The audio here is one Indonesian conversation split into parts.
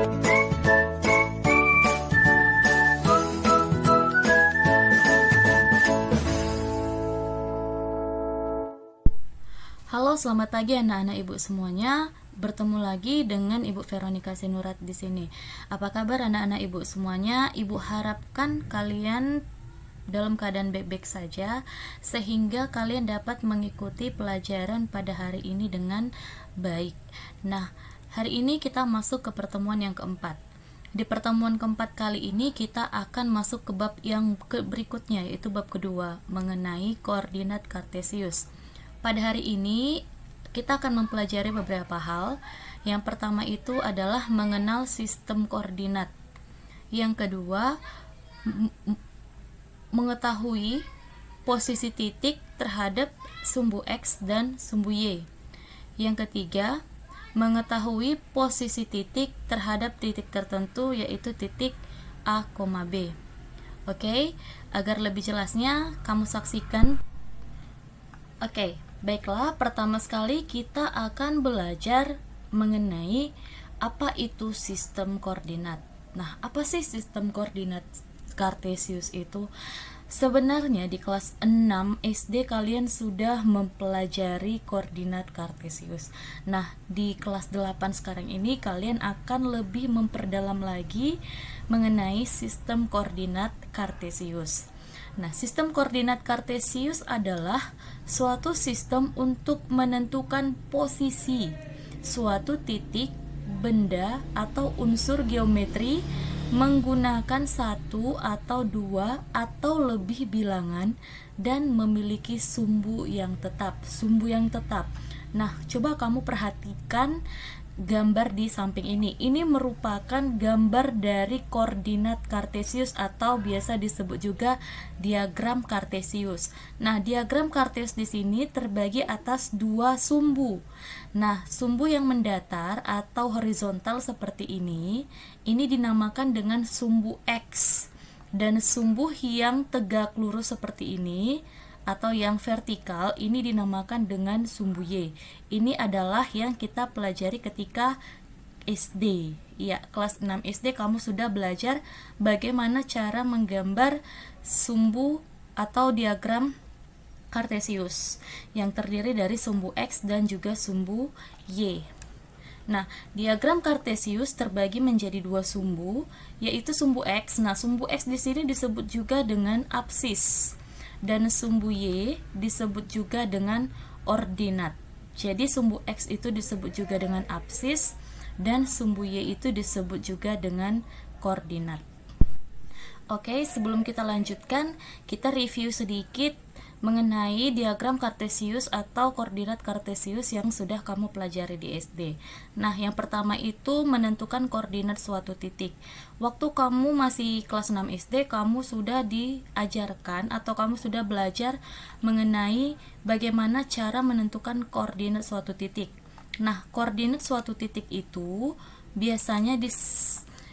Halo, selamat pagi anak-anak ibu semuanya. Bertemu lagi dengan Ibu Veronica Sinurat di sini. Apa kabar anak-anak ibu semuanya? Ibu harapkan kalian dalam keadaan baik-baik saja, sehingga kalian dapat mengikuti pelajaran pada hari ini dengan baik. Nah, hari ini kita masuk ke pertemuan yang keempat. Di pertemuan keempat kali ini kita akan masuk ke bab yang berikutnya, yaitu bab kedua mengenai koordinat kartesius. Pada hari ini kita akan mempelajari beberapa hal. Yang pertama itu adalah mengenal sistem koordinat. Yang kedua, mengetahui posisi titik terhadap sumbu X dan sumbu Y. Yang ketiga, mengetahui posisi titik terhadap titik tertentu, yaitu titik A, B. Oke, agar lebih jelasnya kamu saksikan. Oke, baiklah, pertama sekali kita akan belajar mengenai apa itu sistem koordinat. Nah, apa sih sistem koordinat kartesius itu? Sebenarnya di kelas 6 SD kalian sudah mempelajari koordinat kartesius. Nah, di kelas 8 sekarang ini kalian akan lebih memperdalam lagi mengenai sistem koordinat kartesius. Nah, sistem koordinat kartesius adalah suatu sistem untuk menentukan posisi suatu titik, benda, atau unsur geometri menggunakan satu atau dua atau lebih bilangan dan memiliki sumbu yang tetap. Nah, coba kamu perhatikan gambar di samping ini. Ini merupakan gambar dari koordinat kartesius atau biasa disebut juga diagram kartesius. Nah, diagram kartesius di sini terbagi atas dua sumbu. Nah, sumbu yang mendatar atau horizontal seperti ini dinamakan dengan sumbu X, dan sumbu yang tegak lurus seperti ini atau yang vertikal ini dinamakan dengan sumbu Y. Ini adalah yang kita pelajari ketika SD. Ya, kelas 6 SD kamu sudah belajar bagaimana cara menggambar sumbu atau diagram kartesius yang terdiri dari sumbu X dan juga sumbu Y. Nah, diagram kartesius terbagi menjadi dua sumbu, yaitu sumbu X. Nah, sumbu X di sini disebut juga dengan apsis, dan sumbu Y disebut juga dengan ordinat. Jadi sumbu X itu disebut juga dengan apsis, dan sumbu Y itu disebut juga dengan koordinat. Oke, sebelum kita lanjutkan, kita review sedikit mengenai diagram kartesius atau koordinat kartesius yang sudah kamu pelajari di SD. Nah, yang pertama itu menentukan koordinat suatu titik. Waktu kamu masih kelas 6 SD, kamu sudah diajarkan atau kamu sudah belajar mengenai bagaimana cara menentukan koordinat suatu titik. Nah, koordinat suatu titik itu biasanya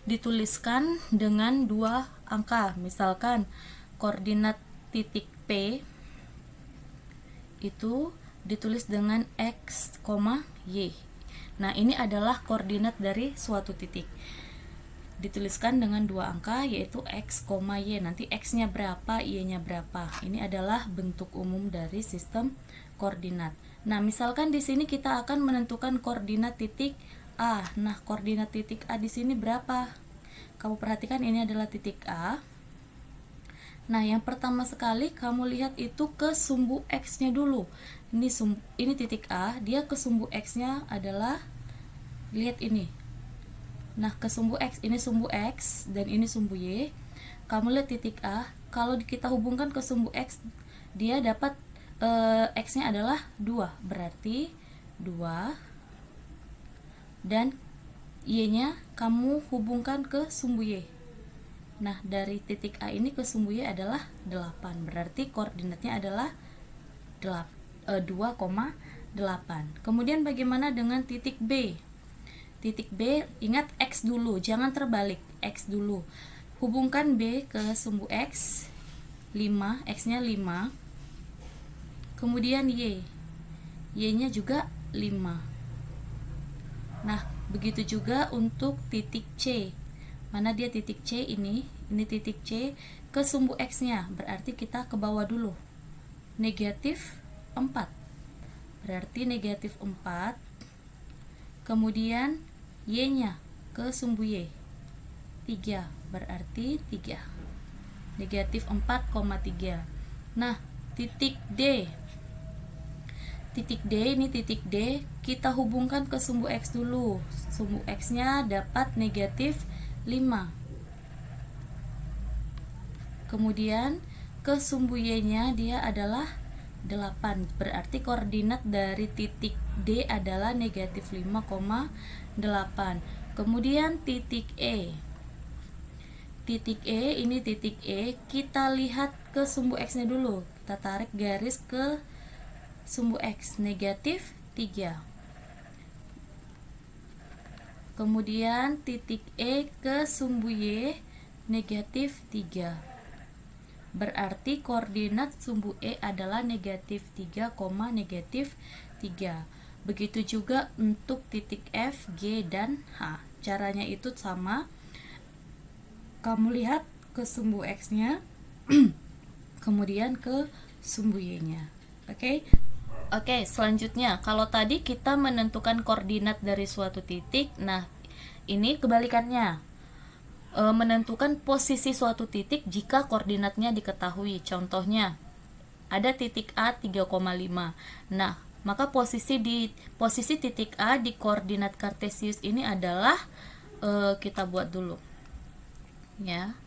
dituliskan dengan dua angka. Misalkan koordinat titik P itu ditulis dengan X, Y. Nah, ini adalah koordinat dari suatu titik. Dituliskan dengan dua angka, yaitu X, Y. Nanti X-nya berapa, Y-nya berapa. Ini adalah bentuk umum dari sistem koordinat. Nah, misalkan di sini kita akan menentukan koordinat titik A. Nah, koordinat titik A di sini berapa? Kamu perhatikan, ini adalah titik A. Nah, yang pertama sekali kamu lihat itu ke sumbu X-nya dulu. Ini titik A, dia ke sumbu X-nya adalah, lihat ini. Nah, ke sumbu X, ini sumbu X dan ini sumbu Y. Kamu lihat titik A, kalau kita hubungkan ke sumbu X, dia dapat X-nya adalah 2, berarti 2, dan Y-nya kamu hubungkan ke sumbu Y. Nah, dari titik A ini ke sumbu Y adalah 8, berarti koordinatnya adalah 2,8. Kemudian bagaimana dengan titik B? Titik B, ingat X dulu, jangan terbalik, X dulu. Hubungkan B ke sumbu X, 5, X-nya 5. Kemudian Y, Y-nya juga 5. Nah, Begitu juga untuk titik C. Mana dia titik C ini titik C ke sumbu X-nya, berarti kita ke bawah dulu. Negatif 4. Berarti negatif 4. Kemudian Y-nya ke sumbu Y. 3, berarti 3. Negatif 4,3. Nah, titik D. Titik D ini titik D, kita hubungkan ke sumbu X dulu. Sumbu X-nya dapat negatif 5. Kemudian ke sumbu Y-nya dia adalah 8. Berarti koordinat dari titik D adalah negatif 5,8. Kemudian titik E. Titik E ini titik E, kita lihat ke sumbu X-nya dulu. Kita tarik garis ke sumbu X, negatif 3. Kemudian titik E ke sumbu Y, negatif 3. Berarti koordinat sumbu E adalah negatif 3, negatif 3. Begitu juga untuk titik F, G, dan H. Caranya itu sama. Kamu lihat ke sumbu X-nya, kemudian ke sumbu Y-nya. Oke? Oke, selanjutnya, kalau tadi kita menentukan koordinat dari suatu titik, nah ini kebalikannya. Menentukan posisi suatu titik jika koordinatnya diketahui. Contohnya, ada titik A 3,5. Nah, maka posisi titik A di koordinat kartesius ini adalah kita buat dulu. Ya.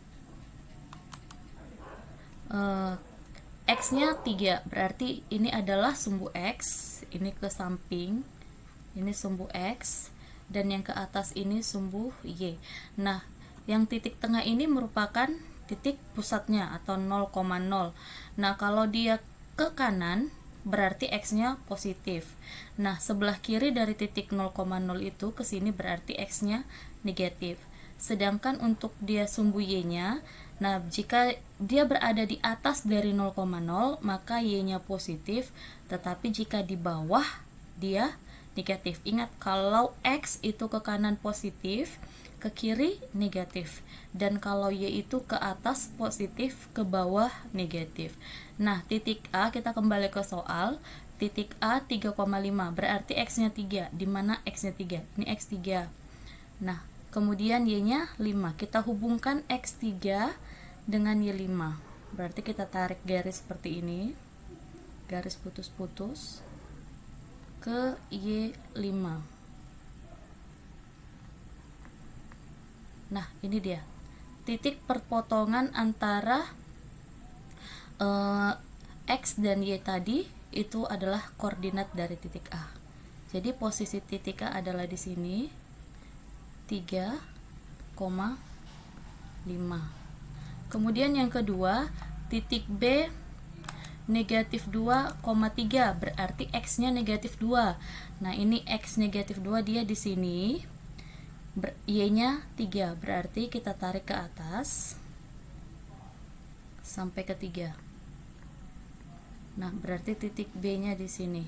X-nya 3, berarti ini adalah sumbu X, ini ke samping, ini sumbu X, dan yang ke atas ini sumbu Y. Nah, yang titik tengah ini merupakan titik pusatnya atau 0,0. Nah, kalau dia ke kanan, berarti X-nya positif. Nah, sebelah kiri dari titik 0,0 itu ke sini berarti X-nya negatif. Sedangkan untuk dia sumbu Y-nya, nah jika dia berada di atas dari 0,0 maka Y-nya positif, tetapi jika di bawah dia negatif. Ingat, kalau X itu ke kanan positif, ke kiri negatif, dan kalau Y itu ke atas positif, ke bawah negatif. Nah, titik A, kita kembali ke soal. Titik A 3,5, berarti X-nya 3. Di mana X-nya 3? Ini X3. Nah, kemudian Y-nya 5. Kita hubungkan X3 dengan Y5. Berarti kita tarik garis seperti ini. Garis putus-putus ke Y5. Nah, ini dia. Titik perpotongan antara X dan Y tadi itu adalah koordinat dari titik A. Jadi posisi titik A adalah di sini. 3,5. Kemudian yang kedua, titik B negatif 2,3, berarti X-nya negatif 2. Nah, ini X negatif 2 dia di sini. Y-nya 3, berarti kita tarik ke atas sampai ke 3. Nah, berarti titik B-nya di sini.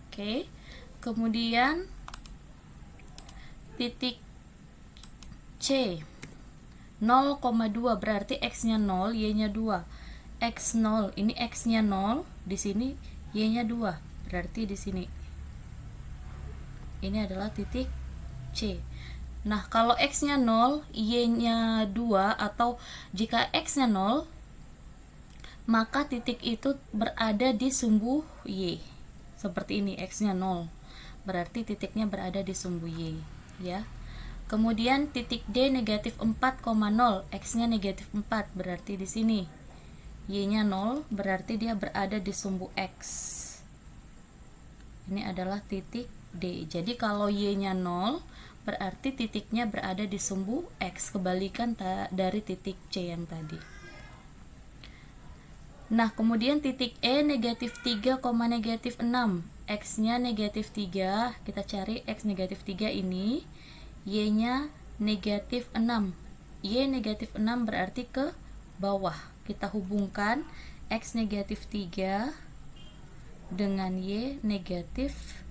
Oke. Kemudian titik C 0,2, berarti X-nya 0, Y-nya 2. X0, ini X-nya 0, di sini Y-nya 2. Berarti di sini. Ini adalah titik C. Nah, kalau X-nya 0, Y-nya 2, atau jika X-nya 0, maka titik itu berada di sumbu Y. Seperti ini, X-nya 0. Berarti titiknya berada di sumbu Y, ya. Kemudian titik D negatif 4,0, X-nya negatif 4, berarti di sini. Y-nya 0, berarti dia berada di sumbu X. Ini adalah titik D. Jadi kalau Y-nya 0, berarti titiknya berada di sumbu X, kebalikan dari titik C yang tadi. Nah, kemudian titik E negatif 3, negatif 6. X-nya negatif 3, kita cari X negatif 3 ini. Y-nya negatif 6. Y negatif 6 berarti ke bawah. Kita hubungkan X negatif 3 dengan Y negatif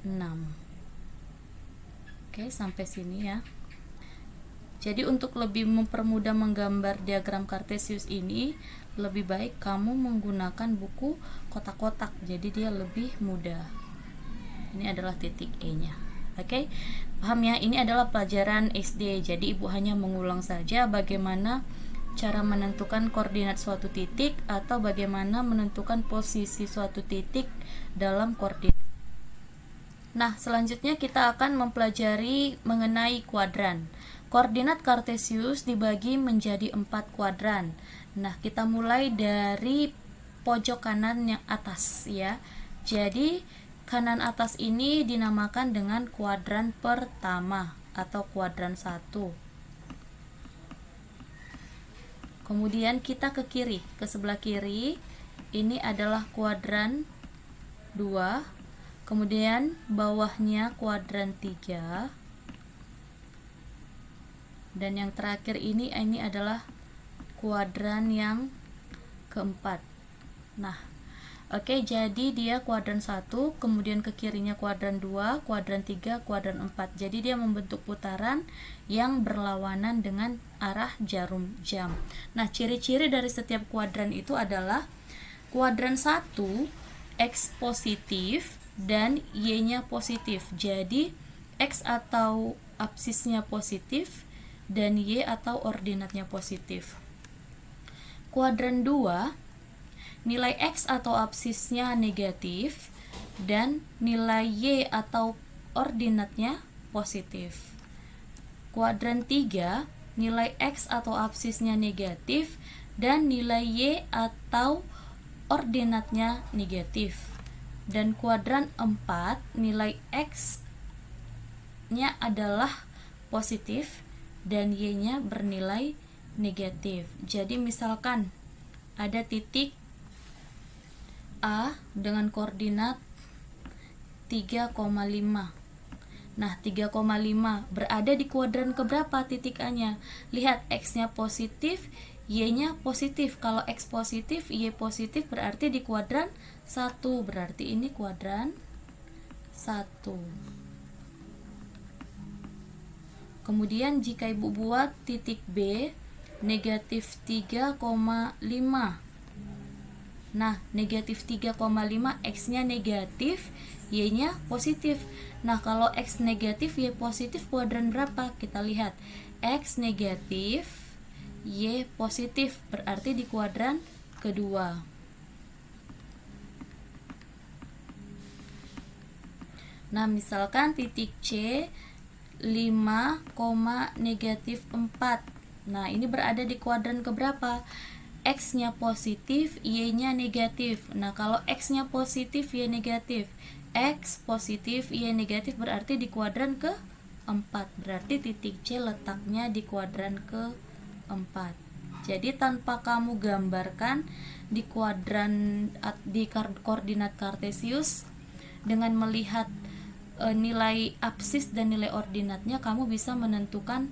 6. Oke, sampai sini ya. Jadi untuk lebih mempermudah menggambar diagram kartesius ini, lebih baik kamu menggunakan buku kotak-kotak, jadi dia lebih mudah. Ini adalah titik E-nya. Oke, paham ya? Ini adalah pelajaran SD, jadi ibu hanya mengulang saja bagaimana cara menentukan koordinat suatu titik atau bagaimana menentukan posisi suatu titik dalam koordinat. Nah, selanjutnya kita akan mempelajari mengenai kuadran. Koordinat kartesius dibagi menjadi 4 kuadran. Nah, kita mulai dari pojok kanan yang atas ya. Jadi, kanan atas ini dinamakan dengan kuadran pertama atau kuadran 1. Kemudian kita ke kiri, ke sebelah kiri. Ini adalah kuadran 2. Kemudian bawahnya kuadran 3. Dan yang terakhir ini adalah kuadran yang keempat. Nah, oke, jadi dia kuadran 1, kemudian ke kirinya kuadran 2, kuadran 3, kuadran 4. Jadi dia membentuk putaran yang berlawanan dengan arah jarum jam. Nah, ciri-ciri dari setiap kuadran itu adalah kuadran 1 X positif dan Y-nya positif. Jadi X atau absisnya positif dan Y atau ordinatnya positif. Kuadran 2, nilai X atau absisnya negatif dan nilai Y atau ordinatnya positif. Kuadran 3, nilai X atau absisnya negatif dan nilai Y atau ordinatnya negatif. Dan kuadran 4, nilai X-nya adalah positif dan Y-nya bernilai negatif. Jadi misalkan ada titik A dengan koordinat 3,5. Nah, 3,5 berada di kuadran keberapa titik A-nya? Lihat, X-nya positif, Y-nya positif. Kalau X positif, Y positif berarti di kuadran 1. Berarti ini kuadran 1. Kemudian jika ibu buat titik B negatif 3,5. Nah, negatif 3,5 X-nya negatif, Y-nya positif. Nah, kalau X negatif, Y positif kuadran berapa? Kita lihat. X negatif, Y positif, berarti di kuadran kedua. Nah, misalkan titik C 5, negatif 4. Nah, ini berada di kuadran keberapa? X-nya positif, Y-nya negatif. Nah, kalau X-nya positif, Y negatif. X positif, Y negatif berarti di kuadran ke-4. Berarti titik C letaknya di kuadran ke-4. Jadi tanpa kamu gambarkan di kuadran di koordinat kartesius, dengan melihat nilai absis dan nilai ordinatnya, kamu bisa menentukan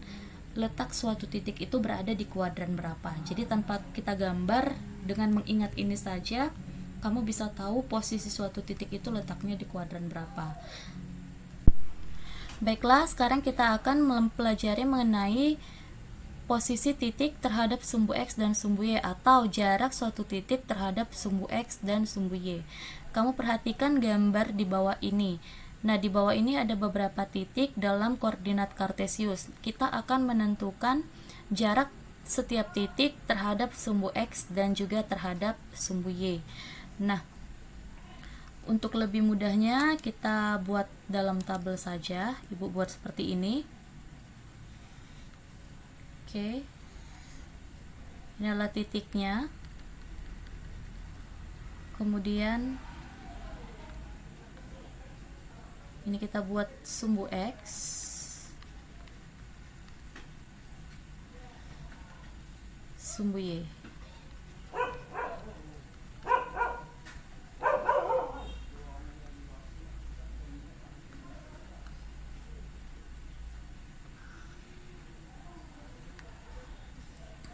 letak suatu titik itu berada di kuadran berapa. Jadi tanpa kita gambar, dengan mengingat ini saja kamu bisa tahu posisi suatu titik itu letaknya di kuadran berapa. Baiklah, sekarang kita akan mempelajari mengenai posisi titik terhadap sumbu X dan sumbu Y, atau jarak suatu titik terhadap sumbu X dan sumbu Y. Kamu perhatikan gambar di bawah ini. Nah, di bawah ini ada beberapa titik dalam koordinat kartesius. Kita akan menentukan jarak setiap titik terhadap sumbu X dan juga terhadap sumbu Y. Nah, untuk lebih mudahnya kita buat dalam tabel saja. Ibu buat seperti ini. Oke. Ini adalah titiknya. Kemudian ini kita buat sumbu X, sumbu Y.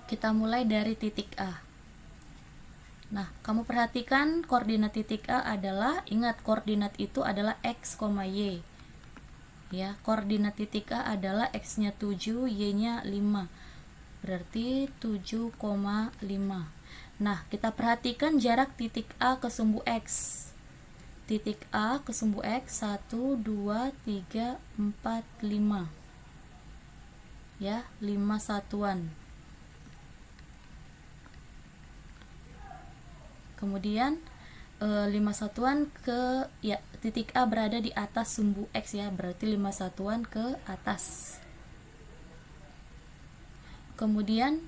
Kita mulai dari titik A. Nah, kamu perhatikan koordinat titik A adalah, ingat koordinat itu adalah X, Y. Ya, koordinat titik A adalah X-nya 7, Y-nya 5. Berarti 7,5. Nah, kita perhatikan jarak titik A ke sumbu X. Titik A ke sumbu X 1, 2, 3, 4, 5. Ya, 5 satuan. Kemudian 5 satuan ke, ya, titik A berada di atas sumbu X ya, berarti 5 satuan ke atas. Kemudian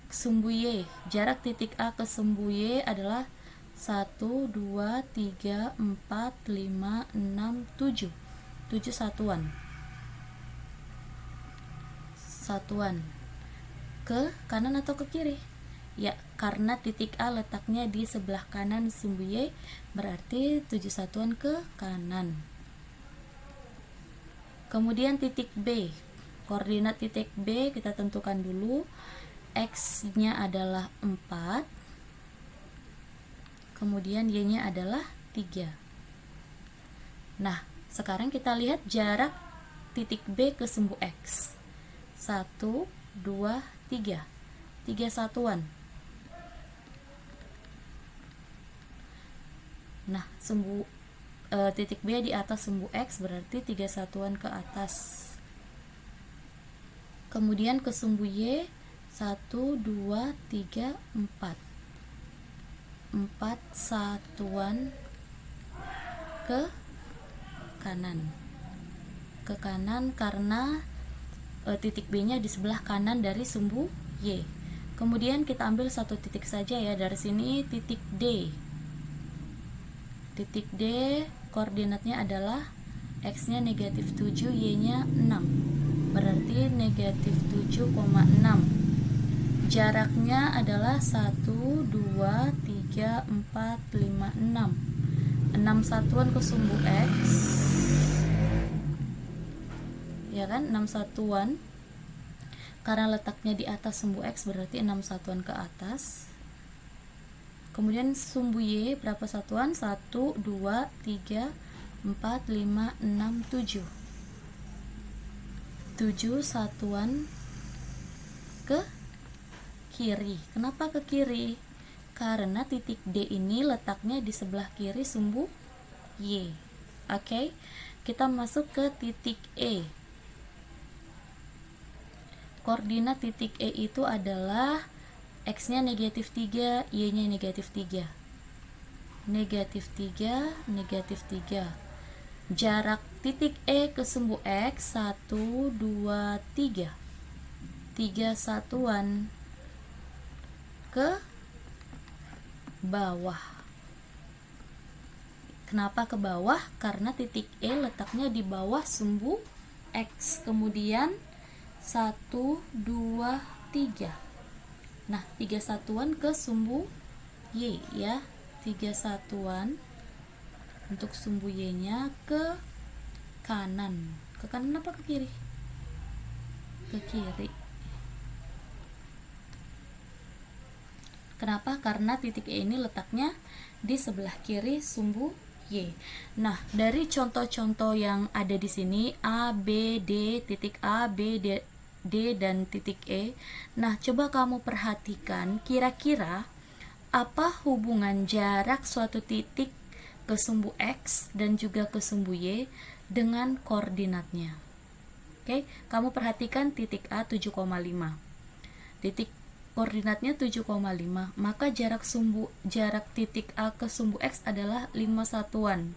sumbu Y, jarak titik A ke sumbu Y adalah 1, 2, 3, 4, 5, 6, 7. 7 satuan. Satuan ke kanan atau ke kiri? Ya, karena titik A letaknya di sebelah kanan sumbu Y, berarti 7 satuan ke kanan. Kemudian titik B, koordinat titik B kita tentukan dulu. X-nya adalah 4, kemudian Y-nya adalah 3. Nah, sekarang kita lihat jarak titik B ke sumbu X. 1, 2, 3. 3 satuan. Nah, titik B di atas sumbu X berarti 3 satuan ke atas. Kemudian ke sumbu Y 1, 2, 3, 4. 4 satuan ke kanan. Ke kanan karena titik B-nya di sebelah kanan dari sumbu Y. Kemudian kita ambil satu titik saja ya, dari sini titik D. Titik D koordinatnya adalah X-nya negatif 7, Y-nya 6. Berarti negatif 7,6. Jaraknya adalah 1, 2, 3, 4, 5, 6. 6 satuan ke sumbu X. Ya kan, 6 satuan. Karena letaknya di atas sumbu X berarti 6 satuan ke atas. Kemudian sumbu Y berapa satuan? 1, 2, 3, 4, 5, 6, 7. 7 satuan ke kiri. Kenapa ke kiri? Karena titik D ini letaknya di sebelah kiri sumbu Y. Oke, kita masuk ke titik E. Koordinat titik E itu adalah X-nya negatif 3, Y-nya negatif 3. Negatif 3, negatif 3. Jarak titik E ke sumbu X 1, 2, 3. 3 satuan ke bawah. Kenapa ke bawah? Karena titik E letaknya di bawah sumbu X. Kemudian 1, 2, 3. Nah, 3 satuan ke sumbu Y ya. 3 satuan untuk sumbu Y-nya ke kanan. Ke kanan apa ke kiri? Ke kiri. Kenapa? Karena titik E ini letaknya di sebelah kiri sumbu Y. Nah, dari contoh-contoh yang ada di sini A, B, D, titik A, B, D, dan titik E. Nah, coba kamu perhatikan kira-kira apa hubungan jarak suatu titik ke sumbu X dan juga ke sumbu Y dengan koordinatnya. Oke, kamu perhatikan titik A 7,5. Titik koordinatnya 7,5, maka jarak titik A ke sumbu X adalah 5 satuan.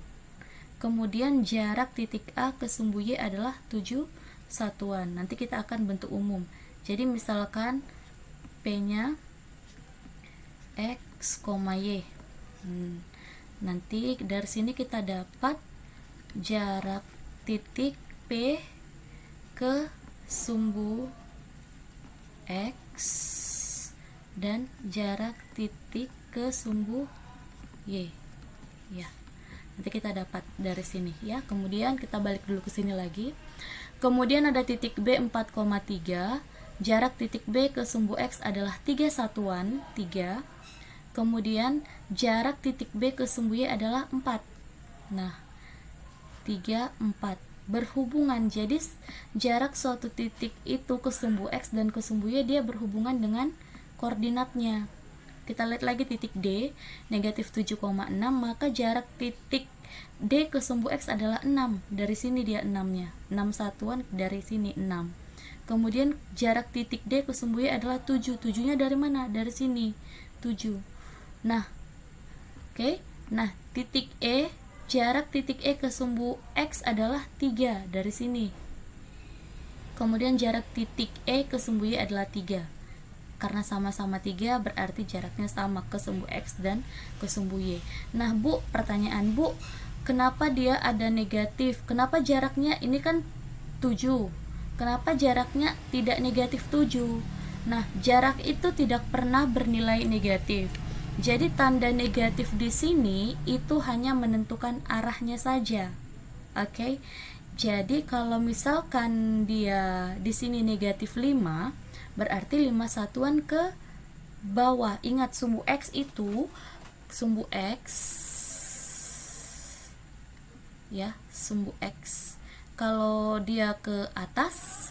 Kemudian jarak titik A ke sumbu Y adalah 7 satuan. Nanti kita akan bentuk umum. Jadi misalkan P-nya X, Y. Nanti dari sini kita dapat jarak titik P ke sumbu X dan jarak titik ke sumbu Y. Ya. Nanti kita dapat dari sini ya. Kemudian kita balik dulu ke sini lagi. Kemudian ada titik B 4,3. Jarak titik B ke sumbu X adalah 3 satuan, 3. Kemudian jarak titik B ke sumbu Y adalah 4. Nah, 3, 4 berhubungan. Jadi jarak suatu titik itu ke sumbu X dan ke sumbu Y dia berhubungan dengan koordinatnya. Kita lihat lagi titik D negatif 7,6, maka jarak titik D ke sumbu X adalah 6. Dari sini dia 6-nya, 6 satuan, dari sini 6. Kemudian jarak titik D ke sumbu Y adalah 7. 7-nya dari mana? Dari sini, 7. Nah, oke. Nah, titik E, jarak titik E ke sumbu X adalah 3 dari sini. Kemudian jarak titik E ke sumbu Y adalah 3. Karena sama-sama 3 berarti jaraknya sama ke sumbu X dan ke sumbu Y. Nah, Bu, pertanyaan Bu, kenapa dia ada negatif? Kenapa jaraknya ini kan 7? Kenapa jaraknya tidak negatif 7? Nah, jarak itu tidak pernah bernilai negatif. Jadi tanda negatif di sini itu hanya menentukan arahnya saja. Oke. Jadi kalau misalkan dia di sini negatif 5, berarti 5 satuan ke bawah. Ingat, sumbu X itu sumbu X ya, sumbu X. Kalau dia ke atas,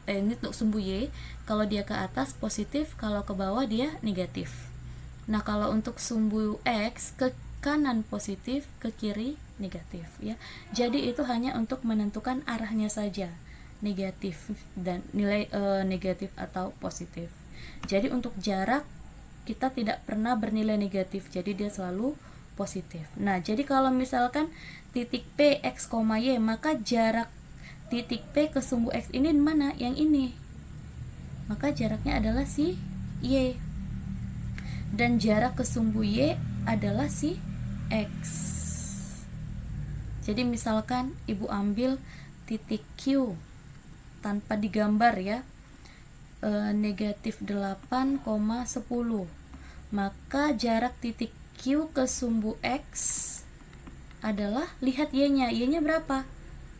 ini untuk sumbu Y, kalau dia ke atas positif, kalau ke bawah dia negatif. Nah, kalau untuk sumbu X ke kanan positif, ke kiri negatif ya. Jadi itu hanya untuk menentukan arahnya saja, negatif dan nilai negatif atau positif. Jadi untuk jarak kita tidak pernah bernilai negatif, jadi dia selalu positif. Nah, jadi kalau misalkan titik P X, Y, maka jarak titik P ke sumbu X ini mana? Yang ini. Maka jaraknya adalah si Y. Dan jarak ke sumbu Y adalah si X. Jadi misalkan Ibu ambil titik Q tanpa digambar ya, negatif 8,10, maka jarak titik Q ke sumbu X adalah, lihat Y-nya. Y-nya berapa?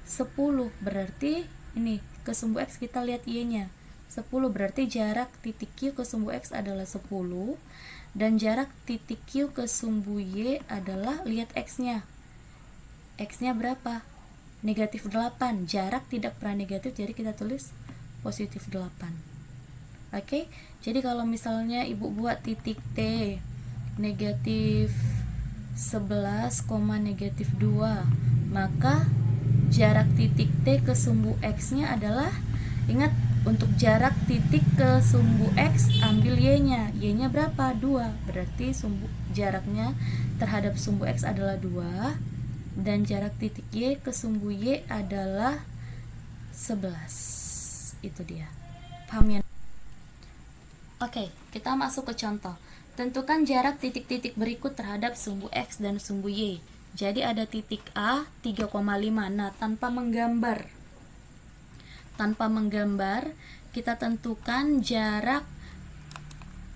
10. Berarti ini ke sumbu X kita lihat Y-nya 10, berarti jarak titik Q ke sumbu X adalah 10. Dan jarak titik Q ke sumbu Y adalah, lihat X-nya. X-nya berapa? Negatif 8. Jarak tidak pernah negatif, jadi kita tulis positif 8. Oke, jadi kalau misalnya Ibu buat titik T negatif 11, negatif 2, maka jarak titik T ke sumbu X-nya adalah, ingat, untuk jarak titik ke sumbu X ambil Y-nya. Y-nya berapa? 2. Berarti jaraknya terhadap sumbu X adalah 2, dan jarak titik Y ke sumbu Y adalah 11. Itu dia. Paham ya? Oke, kita masuk ke contoh. Tentukan jarak titik-titik berikut terhadap sumbu X dan sumbu Y. Jadi ada titik A 3,5. Nah, tanpa menggambar, kita tentukan jarak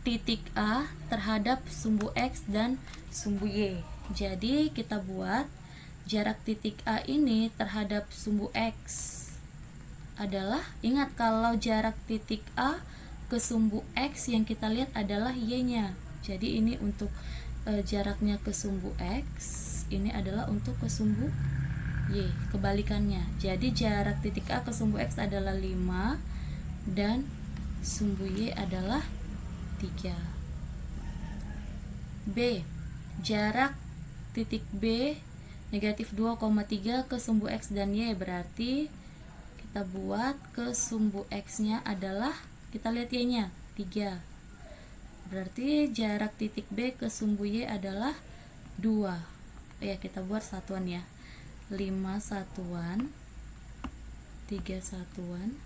titik A terhadap sumbu X dan sumbu Y. Jadi kita buat jarak titik A ini terhadap sumbu X adalah, ingat, kalau jarak titik A ke sumbu X yang kita lihat adalah Y-nya. Jadi ini untuk jaraknya ke sumbu X, ini adalah untuk ke sumbu Y, kebalikannya. Jadi jarak titik A ke sumbu X adalah 5 dan sumbu Y adalah 3. B, jarak titik B negatif 2,3 ke sumbu X dan Y, berarti kita buat ke sumbu X-nya adalah, kita lihat Y-nya 3. Berarti jarak titik B ke sumbu Y adalah 2. Ya, kita buat satuan ya. 5 satuan, 3 satuan,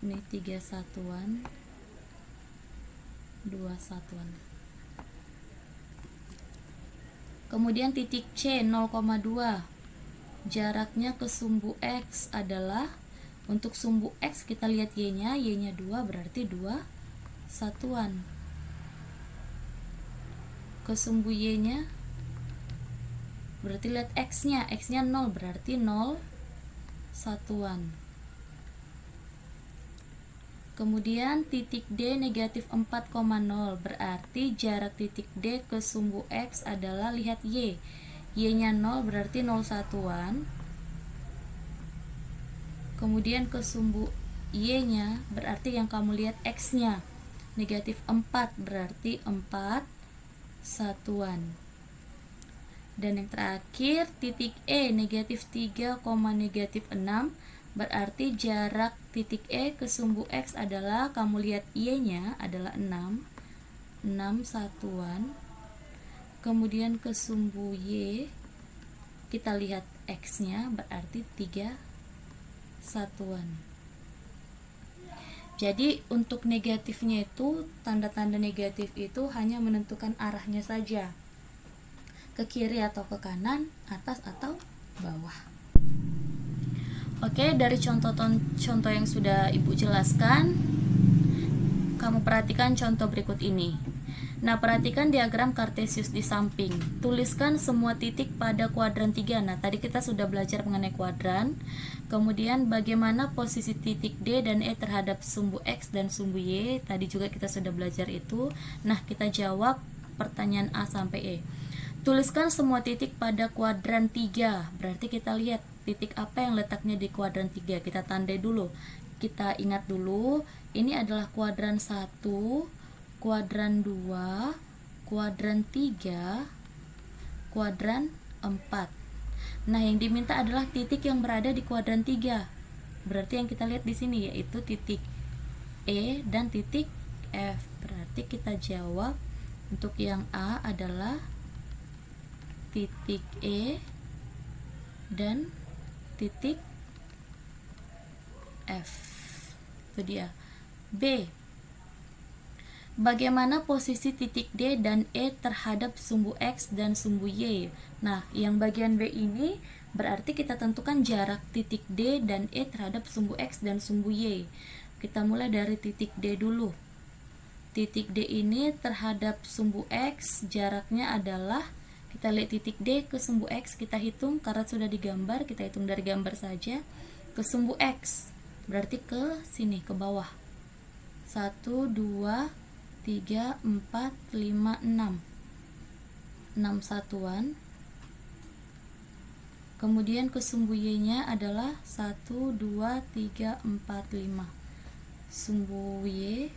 ini 3 satuan, 2 satuan. Kemudian titik C 0,2, jaraknya ke sumbu X adalah, untuk sumbu X kita lihat Y-nya 2, berarti 2 satuan. Ke sumbu Y-nya berarti lihat X-nya 0, berarti 0 satuan. Kemudian titik D negatif 4,0, berarti jarak titik D ke sumbu X adalah, lihat Y. Y-nya 0 berarti 0 satuan. Kemudian ke sumbu Y-nya berarti yang kamu lihat X-nya negatif 4 berarti 4 satuan. Dan yang terakhir titik E negatif 3, negatif 6, berarti jarak titik E ke sumbu X adalah, kamu lihat Y-nya adalah 6 satuan. Kemudian ke sumbu Y kita lihat X-nya berarti 3 satuan. Jadi untuk negatifnya itu, tanda-tanda negatif itu hanya menentukan arahnya saja, ke kiri atau ke kanan, atas atau bawah. Oke, dari contoh yang sudah Ibu jelaskan, kamu perhatikan contoh berikut ini. Nah, perhatikan diagram Kartesius di samping. Tuliskan semua titik pada kuadran 3. Nah, tadi kita sudah belajar mengenai kuadran. Kemudian bagaimana posisi titik D dan E terhadap sumbu X dan sumbu Y. Tadi juga kita sudah belajar itu. Nah, kita jawab pertanyaan A sampai E. Tuliskan semua titik pada kuadran 3. Berarti kita lihat titik apa yang letaknya di kuadran 3. Kita tandai dulu. Kita ingat dulu, ini adalah kuadran 1, kuadran 2, kuadran 3, kuadran 4. Nah, yang diminta adalah titik yang berada di kuadran 3. Berarti yang kita lihat di sini yaitu titik E dan titik F. Berarti kita jawab untuk yang A adalah titik E dan titik F. Itu dia. B. Bagaimana posisi titik D dan E terhadap sumbu X dan sumbu Y? Nah, yang bagian B ini berarti kita tentukan jarak titik D dan E terhadap sumbu X dan sumbu Y. Kita mulai dari titik D dulu. Titik D ini terhadap sumbu X jaraknya adalah, kita lihat titik D ke sumbu X, kita hitung karena sudah digambar, kita hitung dari gambar saja. Ke sumbu X berarti ke sini, ke bawah. 1, 2, 3, 4, 5, 6. 6 satuan. Kemudian ke sumbu Y-nya adalah 1, 2, 3, 4, 5. Sumbu Y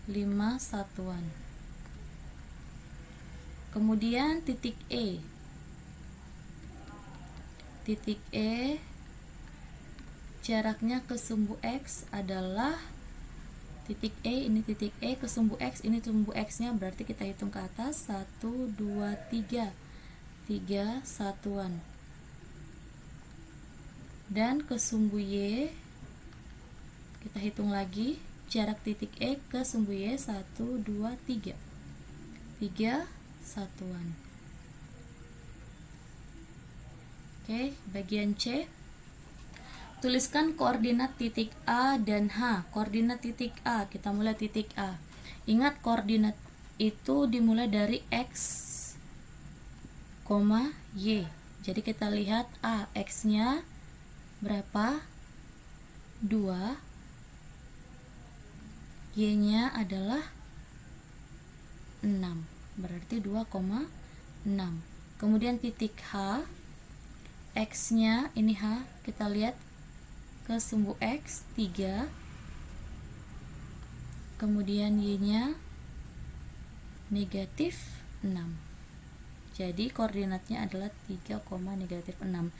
5 satuan. Kemudian titik E. Titik E jaraknya ke sumbu X adalah titik E, ini titik E ke sumbu X, ini sumbu X-nya, berarti kita hitung ke atas 1, 2, 3. 3 satuan. Dan ke sumbu Y kita hitung lagi jarak titik E ke sumbu Y 1, 2, 3. 3 satuan. Oke, bagian C. Tuliskan koordinat titik A dan H. Koordinat titik A, kita mulai titik A. Ingat koordinat itu dimulai dari X, Y. Jadi kita lihat A, X-nya berapa? 2. Y-nya adalah 6. Berarti 2,6. Kemudian titik H, X-nya ini H, kita lihat ke sumbu X 3. Kemudian Y-nya negatif 6. Jadi koordinatnya adalah 3, negatif 6.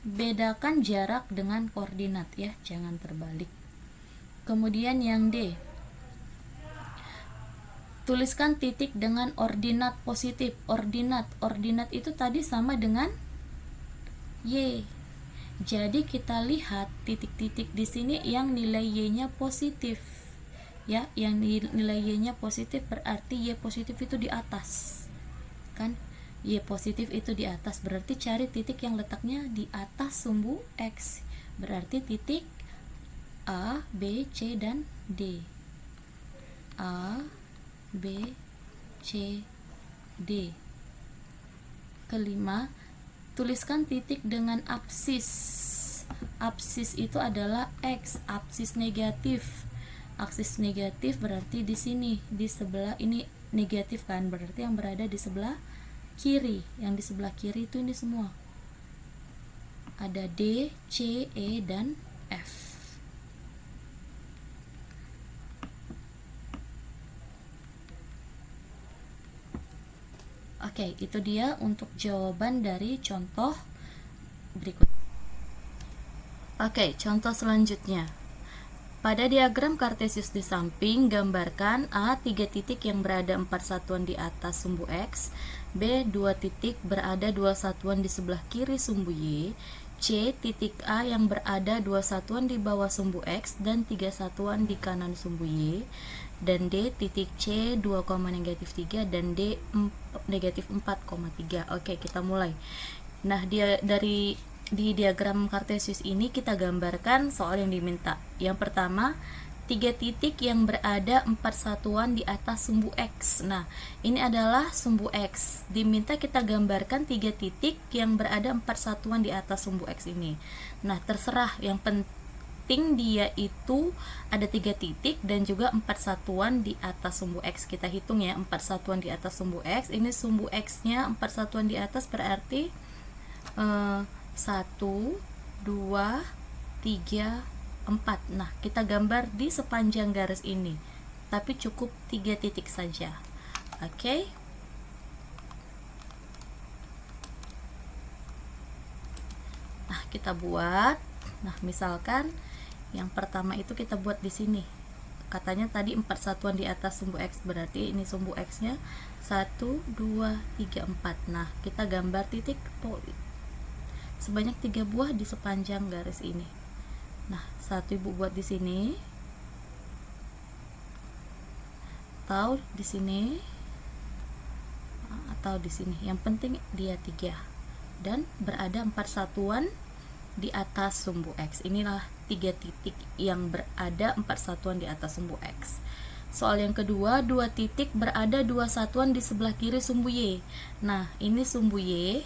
Bedakan jarak dengan koordinat ya, jangan terbalik. Kemudian yang D. Tuliskan titik dengan ordinat positif. Ordinat itu tadi sama dengan Y. Jadi kita lihat titik-titik di sini yang nilai Y-nya positif. Ya, yang nilai Y-nya positif berarti Y positif itu di atas. Kan? Y positif itu di atas, berarti cari titik yang letaknya di atas sumbu X. Berarti titik A, B, C, dan D. A, B, C, D. Kelima, tuliskan titik dengan apsis. Absis itu adalah X, absis negatif. Aksis negatif berarti di sini, di sebelah ini negatif kan, berarti yang berada di sebelah kiri. Yang di sebelah kiri itu ini semua. Ada D, C, E, dan F. Oke, itu dia untuk jawaban dari contoh berikut. Oke, contoh selanjutnya. Pada diagram kartesius di samping, gambarkan A 3 titik yang berada 4 satuan di atas sumbu X, B 2 titik berada 2 satuan di sebelah kiri sumbu Y, C titik A yang berada 2 satuan di bawah sumbu X dan 3 satuan di kanan sumbu Y, dan D titik C 2, -3 dan D negatif 4,3. Oke, kita mulai. Nah, di diagram kartesius ini kita gambarkan soal yang diminta. Yang pertama, 3 titik yang berada 4 satuan di atas sumbu X. Nah, ini adalah sumbu X. Diminta kita gambarkan 3 titik yang berada 4 satuan di atas sumbu X ini. Nah, terserah, yang penting dia itu ada 3 titik dan juga 4 satuan di atas sumbu X. Kita hitung ya, 4 satuan di atas sumbu X. Ini sumbu X-nya 4 satuan di atas berarti 1, 2, 3, 4. Nah, kita gambar di sepanjang garis ini, tapi cukup 3 titik saja. Oke. Nah, kita buat. Nah, misalkan yang pertama itu kita buat di sini. Katanya tadi 4 satuan di atas sumbu X, berarti ini sumbu X-nya 1, 2, 3, 4. Nah, kita gambar titik sebanyak 3 buah di sepanjang garis ini. Nah, 1 ibu buat di sini, atau di sini, atau di sini. Yang penting dia 3 dan berada 4 satuan di atas sumbu X. Inilah 3 titik yang berada 4 satuan di atas sumbu X. Soal yang kedua, 2 titik berada 2 satuan di sebelah kiri sumbu Y. Nah, ini sumbu Y,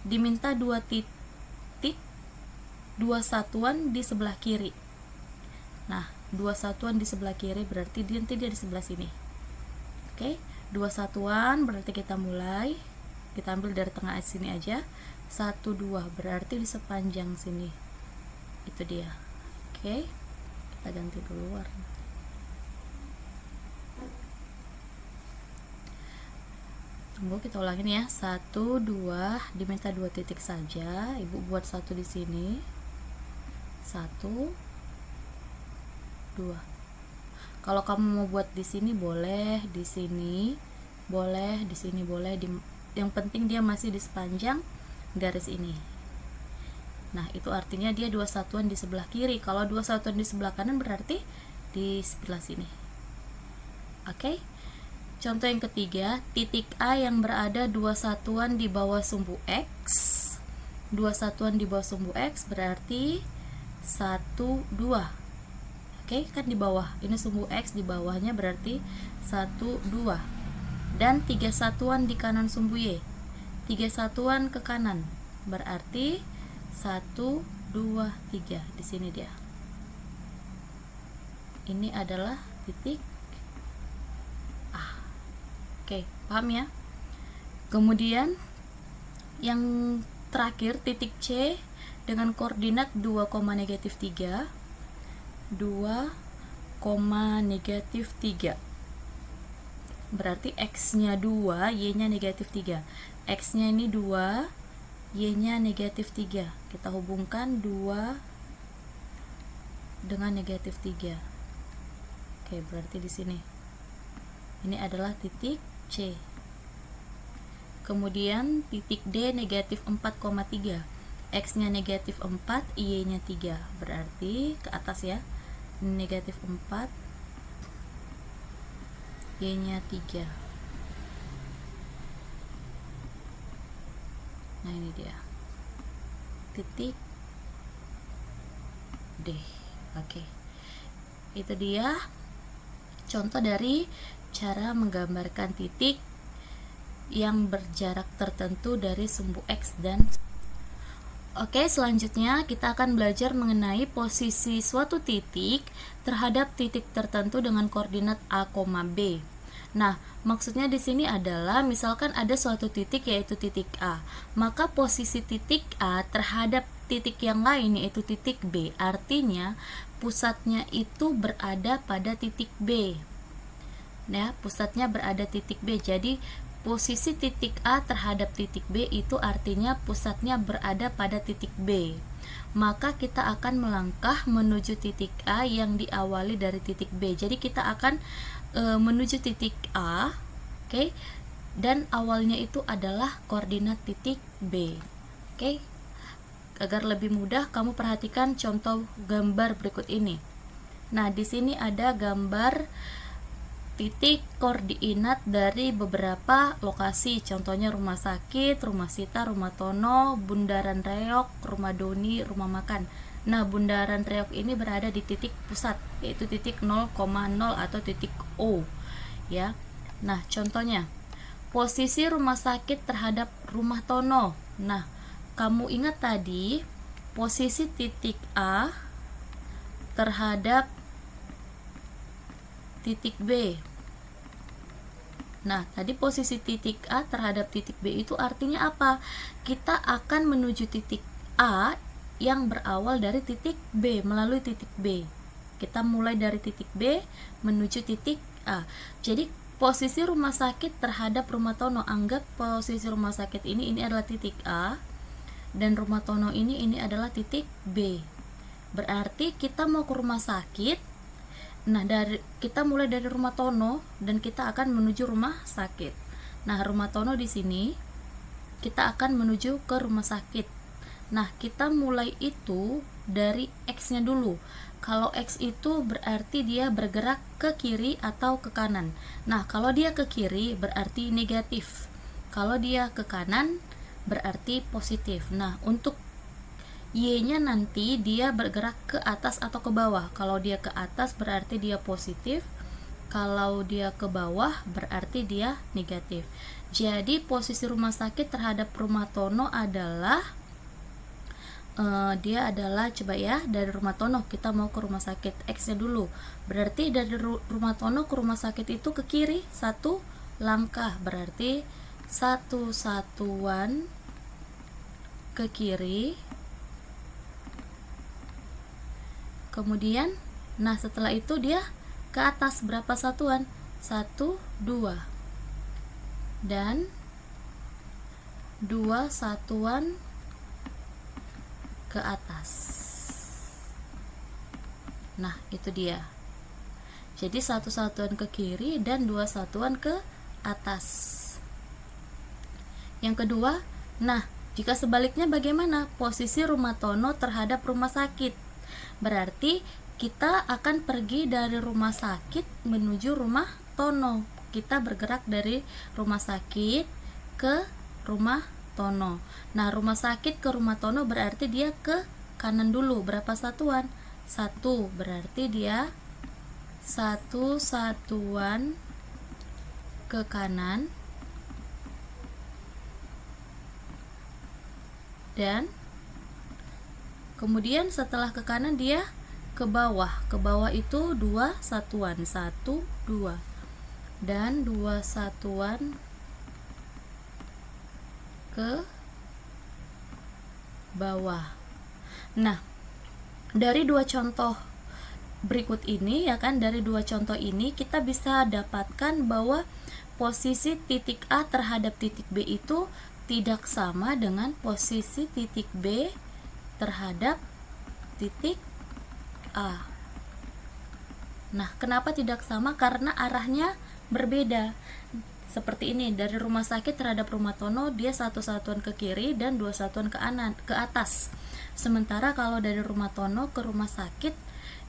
diminta 2 titik 2 satuan di sebelah kiri. Nah, 2 satuan di sebelah kiri berarti nanti dia di sebelah sini. Oke, 2 satuan berarti kita mulai. Kita ambil dari tengah sini aja. 1, 2 berarti di sepanjang sini. Itu dia. Oke, kita ganti dulu warna. Tunggu, kita ulangin ya. 1, 2, diminta 2 titik saja. Ibu buat 1 di sini. 1, 2. Kalau kamu mau buat di sini boleh, di sini boleh, di sini boleh. Yang penting dia masih di sepanjang garis ini. Nah, itu artinya dia 2 satuan di sebelah kiri. Kalau 2 satuan di sebelah kanan berarti di sebelah sini. Oke. Contoh yang ketiga, titik A yang berada 2 satuan di bawah sumbu X. 2 satuan di bawah sumbu X berarti 1, 2. Oke, kan di bawah. Ini sumbu X, di bawahnya berarti 1, 2. Dan 3 satuan di kanan sumbu Y. 3 satuan ke kanan. Berarti 1, 2, 3. Di sini dia. Ini adalah titik A. Oke, paham ya? Kemudian yang terakhir, titik C dengan koordinat 2,-3, 2,-3. Berarti X-nya 2, Y-nya -3. X-nya ini 2, Y-nya -3. Kita hubungkan 2 dengan -3. Oke, berarti di sini. Ini adalah titik C. Kemudian titik D -4,3. X-nya -4, Y-nya 3. Berarti ke atas ya. -4, Y-nya 3. Nah, ini dia. Titik D. Oke. Itu dia contoh dari cara menggambarkan titik yang berjarak tertentu dari sumbu X dan Oke, selanjutnya kita akan belajar mengenai posisi suatu titik terhadap titik tertentu dengan koordinat A, B. Nah, maksudnya di sini adalah misalkan ada suatu titik yaitu titik A, maka posisi titik A terhadap titik yang lain yaitu titik B, artinya pusatnya itu berada pada titik B. Ya, pusatnya berada titik B. Jadi posisi titik A terhadap titik B itu artinya pusatnya berada pada titik B. Maka kita akan melangkah menuju titik A yang diawali dari titik B. Jadi kita akan menuju titik A, oke, dan awalnya itu adalah koordinat titik B. Oke. Agar lebih mudah, kamu perhatikan contoh gambar berikut ini. Nah, di sini ada gambar titik koordinat dari beberapa lokasi, contohnya rumah sakit, rumah Sita, rumah Tono, Bundaran Reok, rumah Doni, rumah makan. Nah, Bundaran Reok ini berada di titik pusat, yaitu titik 0,0 atau titik O, ya. Nah, contohnya posisi rumah sakit terhadap rumah Tono. Nah, kamu ingat tadi posisi titik A terhadap titik B. Nah, tadi posisi titik A terhadap titik B itu artinya apa? Kita akan menuju titik A yang berawal dari titik B, melalui titik B. Kita mulai dari titik B menuju titik A. Jadi, posisi rumah sakit terhadap rumah Tono, anggap posisi rumah sakit ini adalah titik A, dan rumah Tono ini adalah titik B. Berarti kita mau ke rumah sakit. Nah, kita mulai dari rumah Tono dan kita akan menuju rumah sakit. Nah, rumah Tono di sini kita akan menuju ke rumah sakit. Nah, kita mulai itu dari X-nya dulu. Kalau X itu berarti dia bergerak ke kiri atau ke kanan. Nah, kalau dia ke kiri berarti negatif. Kalau dia ke kanan berarti positif. Nah, untuk Y-nya nanti dia bergerak ke atas atau ke bawah. Kalau dia ke atas berarti dia positif. Kalau dia ke bawah berarti dia negatif. Jadi posisi rumah sakit terhadap rumah Tono adalah dia adalah, coba ya, dari rumah Tono kita mau ke rumah sakit, X-nya dulu. Berarti dari rumah Tono ke rumah sakit itu ke kiri satu langkah. Berarti satu satuan ke kiri. Kemudian, nah setelah itu dia ke atas berapa satuan? 1, 2. Dan 2 satuan ke atas. Nah, itu dia. Jadi 1 satuan ke kiri dan 2 satuan ke atas. Yang kedua, nah, jika sebaliknya bagaimana? Posisi rumah Tono terhadap rumah sakit. Berarti kita akan pergi dari rumah sakit menuju rumah Tono. Kita bergerak dari rumah sakit ke rumah Tono. Nah, rumah sakit ke rumah Tono berarti dia ke kanan dulu. Berapa satuan? 1. Berarti dia 1 satuan ke kanan. Dan kemudian setelah ke kanan dia ke bawah. Ke bawah itu 2 satuan. 1, 2. Dan 2 satuan ke bawah. Nah, dari dua contoh berikut ini, ya kan, dari dua contoh ini kita bisa dapatkan bahwa posisi titik A terhadap titik B itu tidak sama dengan posisi titik B terhadap titik A. Nah, kenapa tidak sama? Karena arahnya berbeda. Seperti ini, dari rumah sakit terhadap rumah Tono dia 1 satuan ke kiri dan 2 satuan ke atas. Sementara kalau dari rumah Tono ke rumah sakit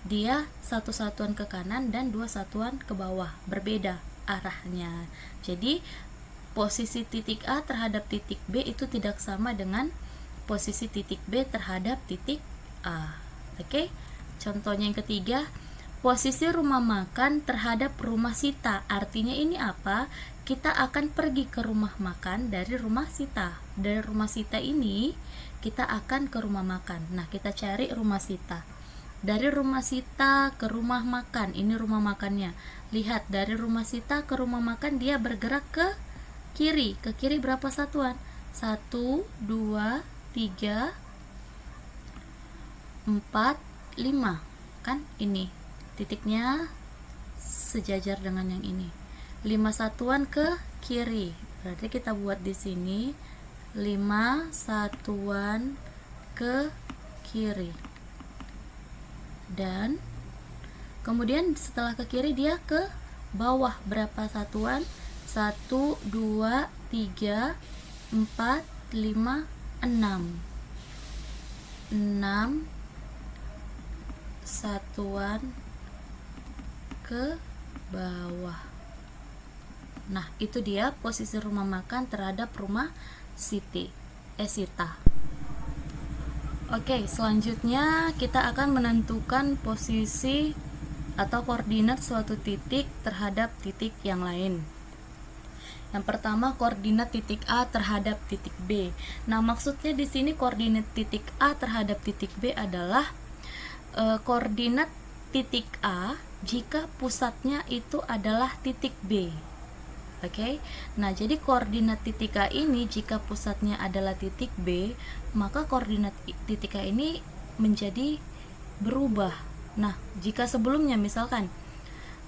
dia 1 satuan ke kanan dan 2 satuan ke bawah. Berbeda arahnya. Jadi posisi titik A terhadap titik B itu tidak sama dengan posisi titik B terhadap titik A. Oke. Contohnya yang ketiga, posisi rumah makan terhadap rumah Sita. Artinya ini apa? Kita akan pergi ke rumah makan dari rumah Sita. Dari rumah Sita ini kita akan ke rumah makan. Nah, kita cari rumah Sita. Dari rumah Sita ke rumah makan. Ini rumah makannya. Lihat, dari rumah Sita ke rumah makan dia bergerak ke kiri. Ke kiri berapa satuan? 1, 2, 3, 4, 5. Kan ini titiknya sejajar dengan yang ini. 5 satuan ke kiri. Berarti kita buat di sini 5 satuan ke kiri. Dan kemudian setelah ke kiri dia ke bawah berapa satuan? 1, 2, 3, 4, 5, 6. 6 satuan ke bawah. Nah, itu dia posisi rumah makan terhadap rumah Sita. Oke, selanjutnya kita akan menentukan posisi atau koordinat suatu titik terhadap titik yang lain. Yang pertama, koordinat titik A terhadap titik B. Nah, maksudnya di sini koordinat titik A terhadap titik B adalah koordinat titik A jika pusatnya itu adalah titik B. Oke. Nah, jadi koordinat titik A ini jika pusatnya adalah titik B, maka koordinat titik A ini menjadi berubah. Nah, jika sebelumnya misalkan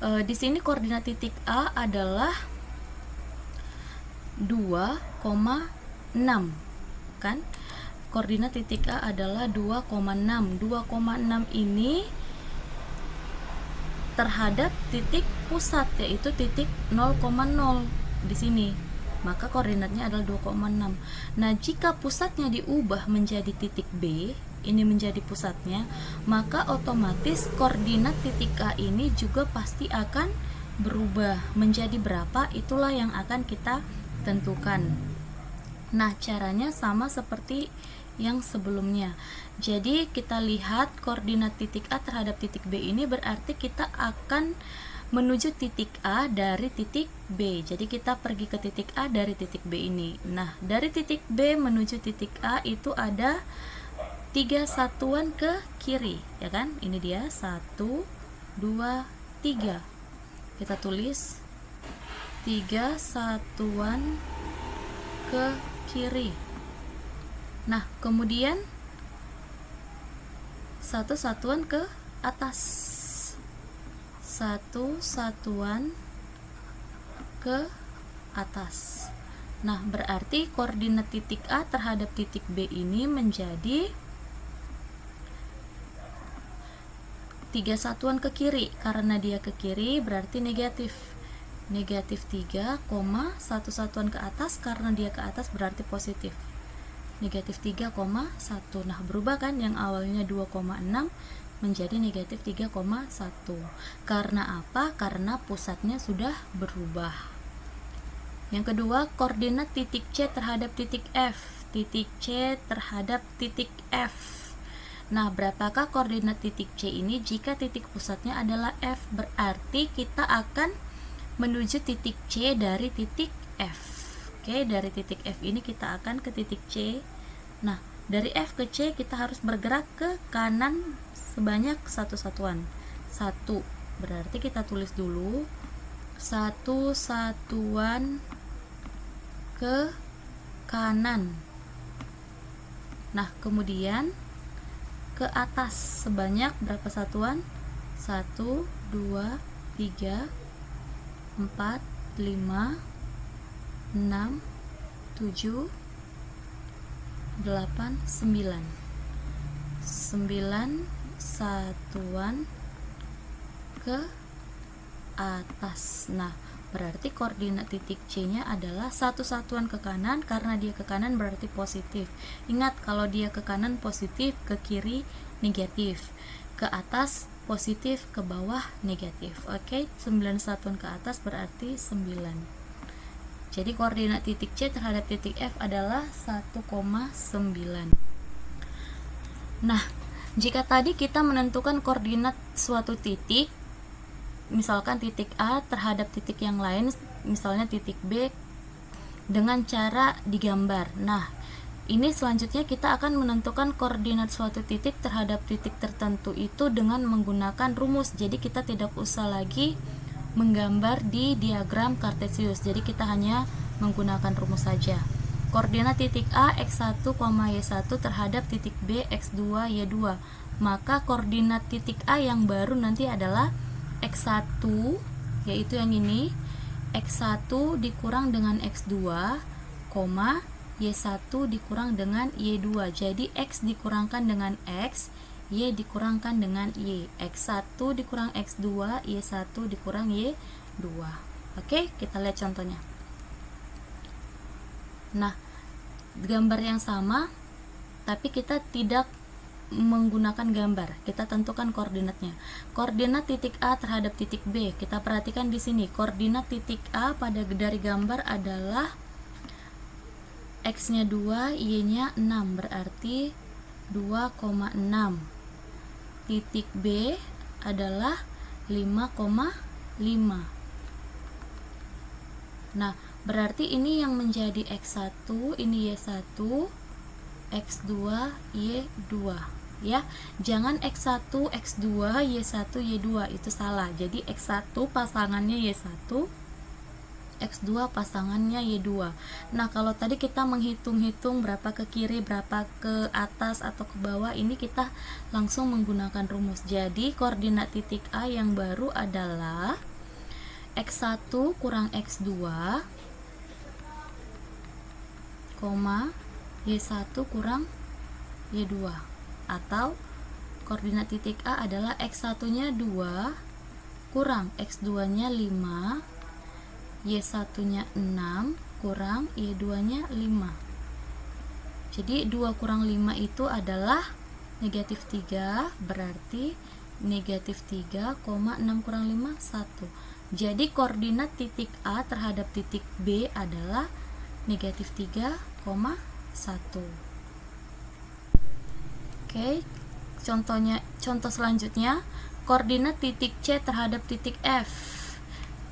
di sini koordinat titik A adalah 2,6, kan? Koordinat titik A adalah 2,6. 2,6 ini terhadap titik pusat, yaitu titik 0,0 di sini. Maka koordinatnya adalah 2,6. Nah, jika pusatnya diubah menjadi titik B, ini menjadi pusatnya, maka otomatis koordinat titik A ini juga pasti akan berubah menjadi berapa, itulah yang akan kita tentukan. Nah, caranya sama seperti yang sebelumnya. Jadi kita lihat koordinat titik A terhadap titik B ini berarti kita akan menuju titik A dari titik B. Jadi kita pergi ke titik A dari titik B ini. Nah, dari titik B menuju titik A itu ada 3 satuan ke kiri, ya kan? Ini dia 1, 2, 3. Kita tulis 3 satuan ke kiri. Nah, kemudian 1 satuan ke atas. 1 satuan ke atas. Nah, berarti koordinat titik A terhadap titik B ini menjadi 3 satuan ke kiri. Karena dia ke kiri berarti negatif. Negatif 3, 1 satuan ke atas, karena dia ke atas berarti positif. Negatif 3,1. Nah, berubah kan, yang awalnya 2,6 menjadi negatif 3,1. Karena apa? Karena pusatnya sudah berubah. Yang kedua, koordinat titik C terhadap titik F. Titik C terhadap titik F. Nah, berapakah koordinat titik C ini? Jika titik pusatnya adalah F, berarti kita akan menuju titik C dari titik F. Oke, dari titik F ini kita akan ke titik C. Nah, dari F ke C kita harus bergerak ke kanan sebanyak 1 satuan. 1. Berarti kita tulis dulu 1 satuan ke kanan. Nah, kemudian ke atas sebanyak berapa satuan? 1, 2, 3, 4, 5, 6, 7, 8, 9. 9 satuan ke atas. Nah, berarti koordinat titik C-nya adalah 1 satuan ke kanan, karena dia ke kanan berarti positif. Ingat, kalau dia ke kanan positif, ke kiri negatif, ke atas positif, ke bawah negatif. Oke, 9 satuan ke atas berarti 9. Jadi koordinat titik C terhadap titik F adalah 1,9. Nah, jika tadi kita menentukan koordinat suatu titik misalkan titik A terhadap titik yang lain, misalnya titik B, dengan cara digambar. Nah, ini selanjutnya kita akan menentukan koordinat suatu titik terhadap titik tertentu itu dengan menggunakan rumus. Jadi kita tidak usah lagi menggambar di diagram Kartesius. Jadi kita hanya menggunakan rumus saja. Koordinat titik A x1, y1 terhadap titik B x2, y2. Maka koordinat titik A yang baru nanti adalah x1, yaitu yang ini, x1 dikurang dengan x2, y1 dikurang dengan y2. Jadi x dikurangkan dengan x, y dikurangkan dengan y. x1 dikurang x2, y1 dikurang y2. Oke, kita lihat contohnya. Nah, gambar yang sama, tapi kita tidak menggunakan gambar. Kita tentukan koordinatnya. Koordinat titik A terhadap titik B. Kita perhatikan di sini. Koordinat titik A pada dari gambar adalah x-nya 2, y-nya 6, berarti 2,6. Titik B adalah 5,5. Nah, berarti ini yang menjadi x1, ini y1, x2, y2 ya. Jangan x1, x2, y1, y2, itu salah. Jadi x1 pasangannya y1, x2 pasangannya y2. Nah, kalau tadi kita menghitung-hitung berapa ke kiri, berapa ke atas atau ke bawah, ini kita langsung menggunakan rumus. Jadi koordinat titik A yang baru adalah x1 kurang x2, y1 kurang y2. Atau koordinat titik A adalah x1-nya 2 kurang x2-nya 5, y1-nya 6 kurang y2-nya 5. Jadi 2 kurang 5 itu adalah negatif 3, berarti negatif 3, 6 kurang 5, 1. Jadi koordinat titik A terhadap titik B adalah negatif 3,1. Oke, contoh selanjutnya, koordinat titik C terhadap titik F.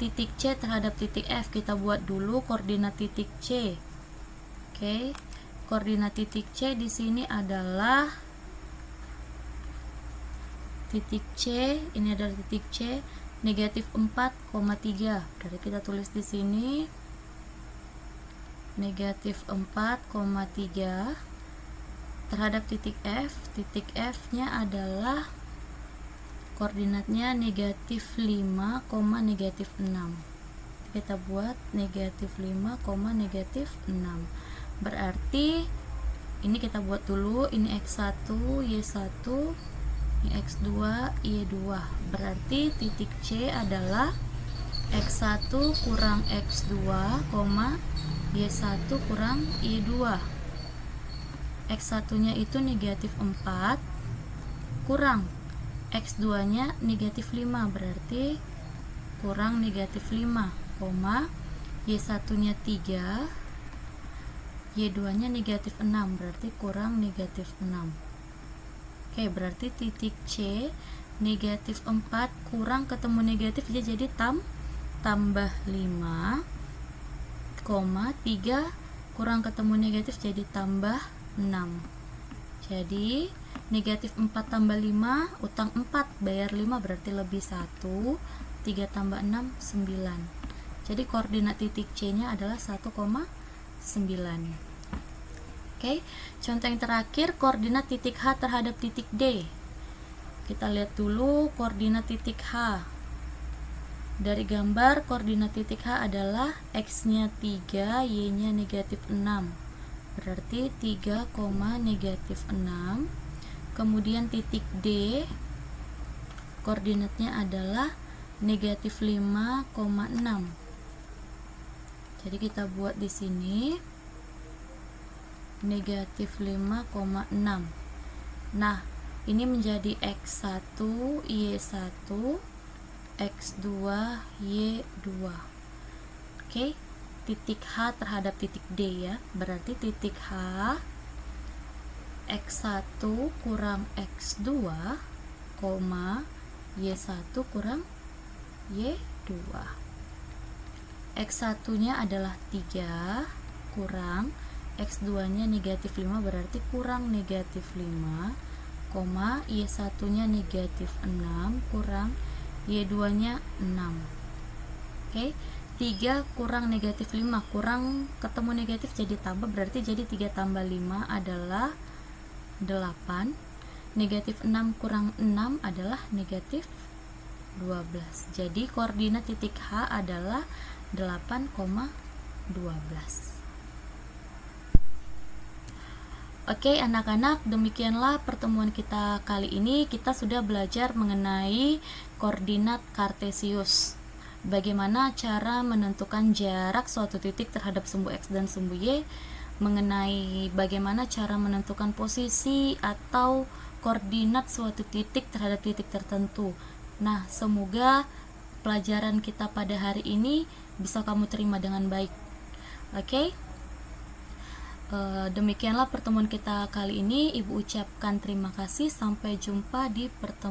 Titik C terhadap titik F, kita buat dulu koordinat titik C. Oke, koordinat titik C di sini adalah titik C, ini adalah titik C, negatif 4,3. Jadi kita tulis di sini negatif 4,3 terhadap titik F. Titik F-nya adalah koordinatnya negatif 5, negatif 6. Kita buat negatif 5, negatif 6. Berarti ini kita buat dulu, ini x1, y1, ini x2, y2. Berarti titik C adalah x1 kurang x2, y1 kurang y2. X1 nya itu negatif 4 kurang x2 nya negatif 5, berarti kurang negatif 5, y1 nya 3, y2 nya negatif 6, berarti kurang negatif 6. Oke, berarti titik C negatif 4 kurang ketemu negatif, dia jadi tambah 5, 3 kurang ketemu negatif jadi tambah 6. Jadi negatif 4 tambah 5, utang 4 bayar 5, berarti lebih 1, 3 tambah 6, 9. Jadi koordinat titik C nya adalah 1,9. Oke, contoh yang terakhir, koordinat titik H terhadap titik D. Kita lihat dulu koordinat titik H. Dari gambar, koordinat titik H adalah x-nya 3, y-nya negatif 6. Berarti 3, negatif 6. Kemudian titik D, koordinatnya adalah negatif 5,6. Jadi kita buat di sini negatif 5,6. Nah, ini menjadi x1, y1, x2, y2. Oke, titik H terhadap titik D ya. Berarti titik H x1 kurang x2, y1 kurang Y2. X1 nya adalah 3 kurang X2 nya negatif 5, berarti kurang negatif 5, Y1 nya negatif 6 kurang Y2 nya 6. Oke, 3 kurang negatif 5, kurang ketemu negatif jadi tambah, berarti jadi 3 tambah 5 adalah 8. Negatif 6 kurang 6 adalah negatif 12. Jadi koordinat titik H adalah 8,12. Oke anak-anak, demikianlah pertemuan kita kali ini. Kita sudah belajar mengenai koordinat kartesius. Bagaimana cara menentukan jarak suatu titik terhadap sumbu X dan sumbu Y, mengenai bagaimana cara menentukan posisi atau koordinat suatu titik terhadap titik tertentu. Nah, semoga pelajaran kita pada hari ini bisa kamu terima dengan baik. Oke? Demikianlah pertemuan kita kali ini. Ibu ucapkan terima kasih. Sampai jumpa di pertemuan